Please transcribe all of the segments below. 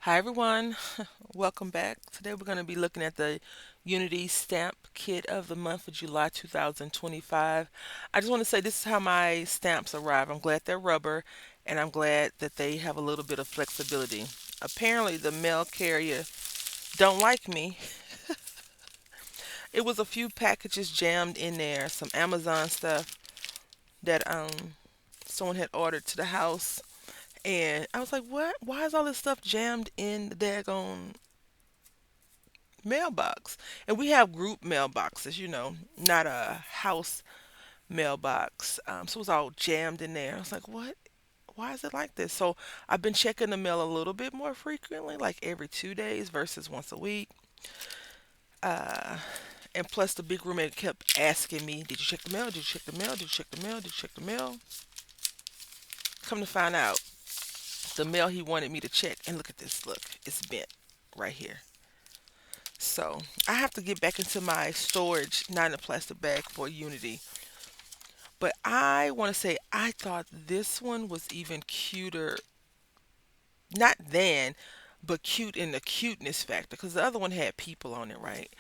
Hi everyone, welcome back. Today we're going to be looking at the Unity Stamp Kit of the month of July 2025. I just want to say this is how my stamps arrive. I'm glad they're rubber and I'm glad that they have a little bit of flexibility. Apparently the mail carrier don't like me. It was a few packages jammed in there, some Amazon stuff that someone had ordered to the house. And I was like, what? Why is all this stuff jammed in the daggone mailbox? And we have group mailboxes, not a house mailbox. So it was all jammed in there. I was like, what? Why is it like this? So I've been checking the mail a little bit more frequently, like every 2 days versus once a week. Uh, and plus, the big roommate kept asking me, "Did you check the mail? Did you check the mail? Did you check the mail? Did you check the mail?" Come to find out, the mail he wanted me to check, and look at this. Look, it's bent right here. So I have to get back into my storage, not in a plastic bag for Unity. But I want to say I thought this one was even cuter, not than, but cute in the cuteness factor, because the other one had people on it, right?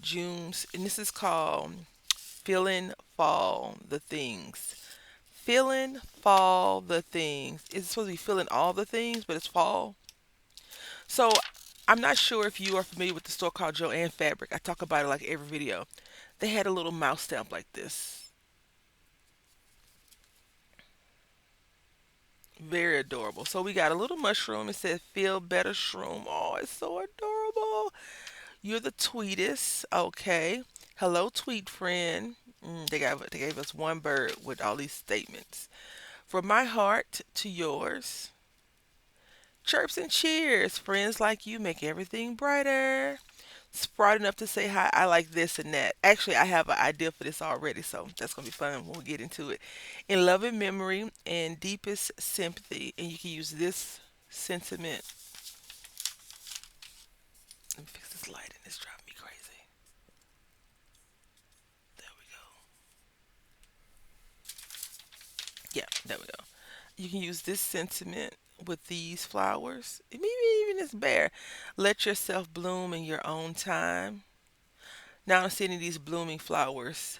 June's, and this is called Feelin Fall the Things. Feelin Fall the Things. It's supposed to be feeling all the things, but it's fall. So I'm not sure if you are familiar with the store called Joanne Fabric. I talk about it like every video. They had a little mouse stamp like this. Very adorable. So we got a little mushroom. It says "Feel Better Shroom." Oh, it's so adorable. You're the tweetest. Okay. Hello, tweet friend. They gave us one bird with all these statements. From my heart to yours. Chirps and cheers. Friends like you make everything brighter. Smart enough to say hi. I like this and that. Actually, I have an idea for this already, so that's gonna be fun when we get into it. In love and memory and deepest sympathy, and you can use this sentiment. Let me fix this light, and it's driving me crazy. There we go. Yeah, there we go. You can use this sentiment with these flowers. Maybe even this bear. Let yourself bloom in your own time. Now I'm seeing these blooming flowers.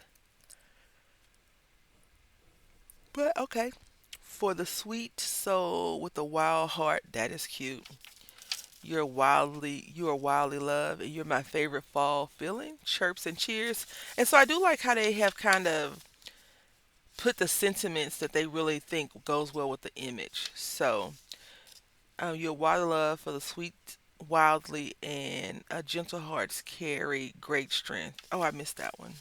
But okay. For the sweet soul with the wild heart, that is cute. You are wildly loved, and you're my favorite fall feeling. Chirps and cheers. And so I do like how they have kind of put the sentiments that they really think goes well with the image. So you're wildly loved for the sweet, wildly, and gentle hearts carry great strength. Oh, I missed that one.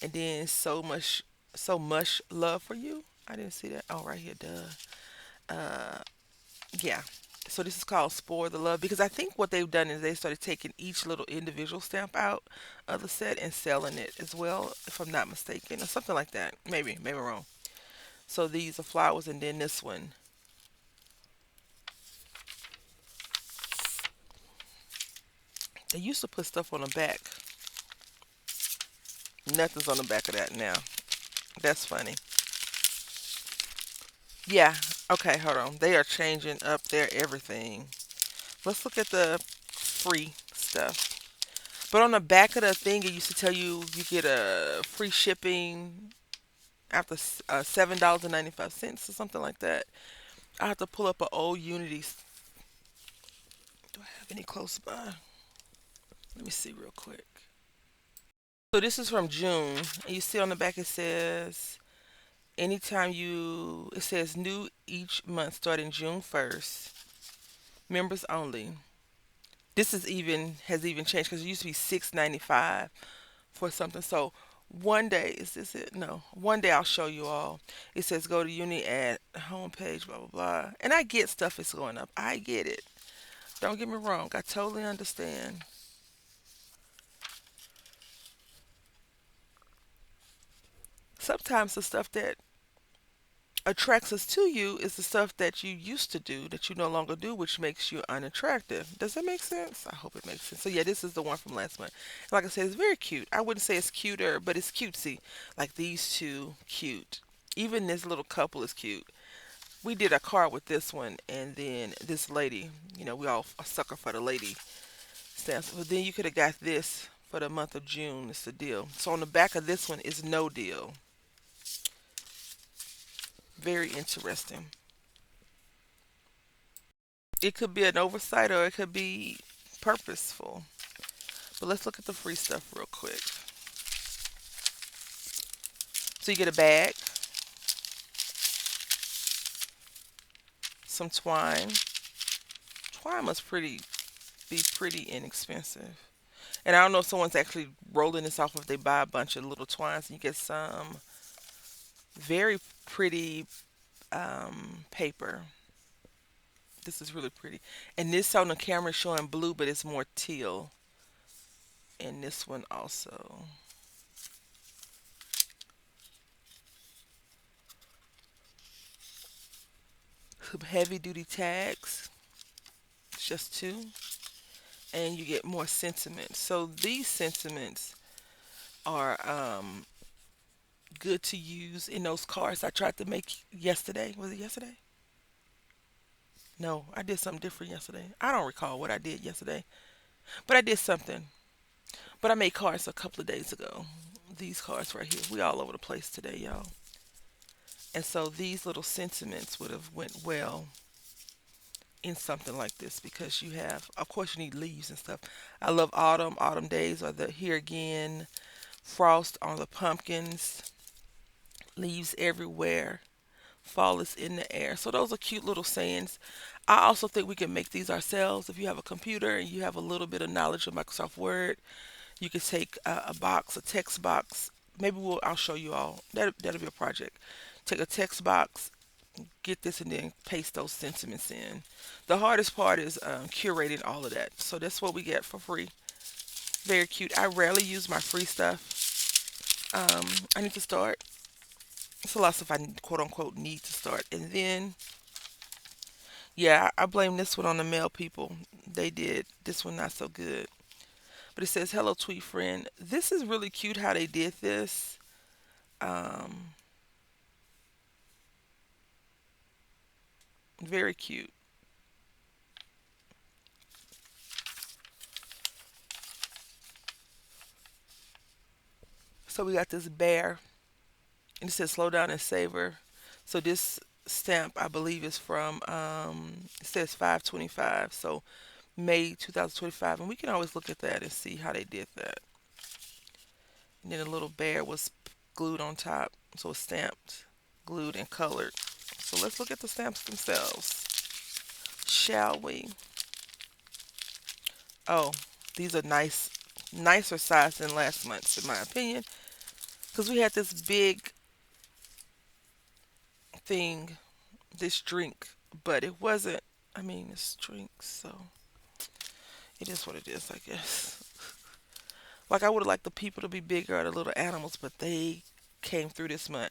And then so much love for you. I didn't see that. Oh, right here, duh. Uh, yeah. So this is called Spore the Love because I think what they've done is they started taking each little individual stamp out of the set and selling it as well, if I'm not mistaken, or something like that. Maybe wrong. So these are flowers, and then this one. They used to put stuff on the back. Nothing's on the back of that now. That's funny. Yeah. Okay, hold on. They are changing up their everything. Let's look at the free stuff. But on the back of the thing, it used to tell you you get a free shipping after $7.95 or something like that. I have to pull up an old Unity. Do I have any close by? Let me see real quick. So this is from June, and you see on the back it says it says new each month starting June 1st. Members only. This is even has even changed because it used to be $6.95 for something. So one day, is this it? No. One day I'll show you all. It says go to uni at homepage, blah blah blah. And I get stuff is going up. I get it. Don't get me wrong. I totally understand. Sometimes the stuff that attracts us to you is the stuff that you used to do that you no longer do, which makes you unattractive. Does that make sense? I hope it makes sense. So yeah, this is the one from last month. Like I said, it's very cute. I wouldn't say it's cuter, but it's cutesy. Like these two, cute. Even this little couple is cute. we did a card with this one, and then this lady, we all a sucker for the lady stamps. But then you could have got this for the month of June. It's the deal. So on the back of this one is no deal. Very interesting. It could be an oversight or it could be purposeful. But let's look at the free stuff real quick. So you get a bag, some twine. Twine must be pretty inexpensive. And I don't know if someone's actually rolling this off if they buy a bunch of little twines and you get some very pretty paper. This is really pretty. And this on the camera is showing blue, but it's more teal. And this one also. Some heavy duty tags. It's just two. And you get more sentiments. So these sentiments are good to use in those cards I tried to make yesterday. Was it yesterday? No, I did something different yesterday. I don't recall what I did yesterday, but I did something. But I made cards a couple of days ago. These cards right here. We all over the place today, y'all. And so these little sentiments would have went well in something like this because you have, of course, you need leaves and stuff. I love autumn. Autumn days are the here again. Frost on the pumpkins. Leaves everywhere. Fall is in the air. So those are cute little sayings. I also think we can make these ourselves. If you have a computer and you have a little bit of knowledge of Microsoft Word, you can take a box, a text box. Maybe I'll show you all. That'll be a project. Take a text box, get this, and then paste those sentiments in. The hardest part is curating all of that. So that's what we get for free. Very cute. I rarely use my free stuff. I need to start. It's a lot of stuff I quote unquote need to start. And then, yeah, I blame this one on the male people. They did this one not so good. But it says, "Hello, tweet friend." This is really cute how they did this. Um, Very cute. So we got this bear, and it says, "Slow down and savor." So this stamp, I believe, is from. It says 5/25, so May 2025, and we can always look at that and see how they did that. And then a little bear was glued on top, so it's stamped, glued, and colored. So let's look at the stamps themselves, shall we? Oh, these are nicer size than last month's, in my opinion, because we had this big thing, this drink, but it wasn't. I mean, it's drinks, so it is what it is, I guess. Like I would have liked the people to be bigger or the little animals, but they came through this month.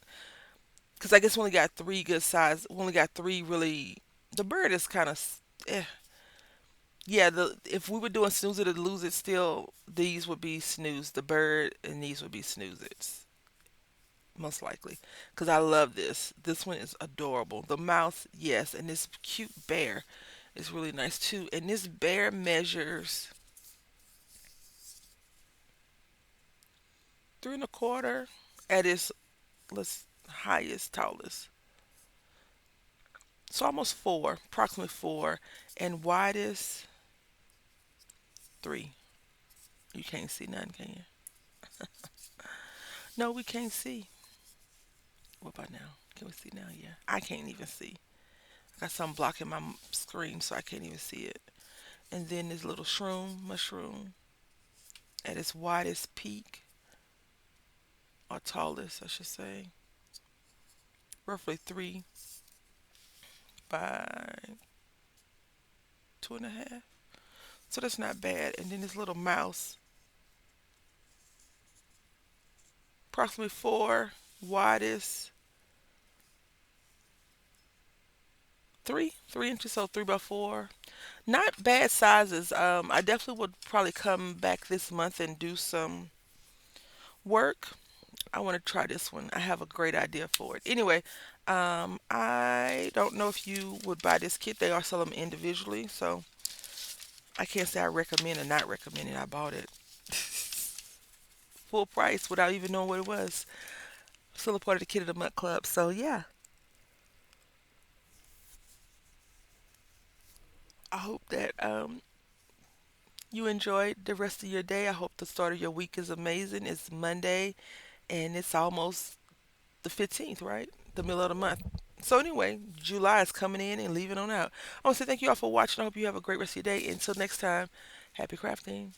Because I guess we only got three good size. We only got three really. The bird is kind of. Eh. Yeah, the if we were doing snooze it or lose it, still these would be snooze the bird, and these would be snooze it's most likely. Because I love this. This one is adorable. The mouse, yes, and this cute bear is really nice too. And this bear measures 3 1/4 at its highest, tallest. So almost four, approximately four, and widest 3. You can't see nothing, can you? No, we can't see. What about now? Can we see now? Yeah, I can't even see. I got something blocking my screen, so I can't even see it. And then this little mushroom, at its widest peak, or tallest, I should say, roughly 3 by 2.5. So that's not bad. And then this little mouse, approximately 4, widest 3 inches, so 3 by 4. Not bad sizes. I definitely would probably come back this month and do some work. I want to try this one. I have a great idea for it. Anyway, I don't know if you would buy this kit. They are selling them individually, so I can't say I recommend or not recommend it. I bought it full price without even knowing what it was. Still a part of the Kit of the Month Club. So yeah, I hope that you enjoyed the rest of your day. I hope the start of your week is amazing. It's Monday and it's almost the 15th, right? The middle of the month. So anyway, July is coming in and leaving on out. I want to say thank you all for watching. I hope you have a great rest of your day. Until next time, happy crafting.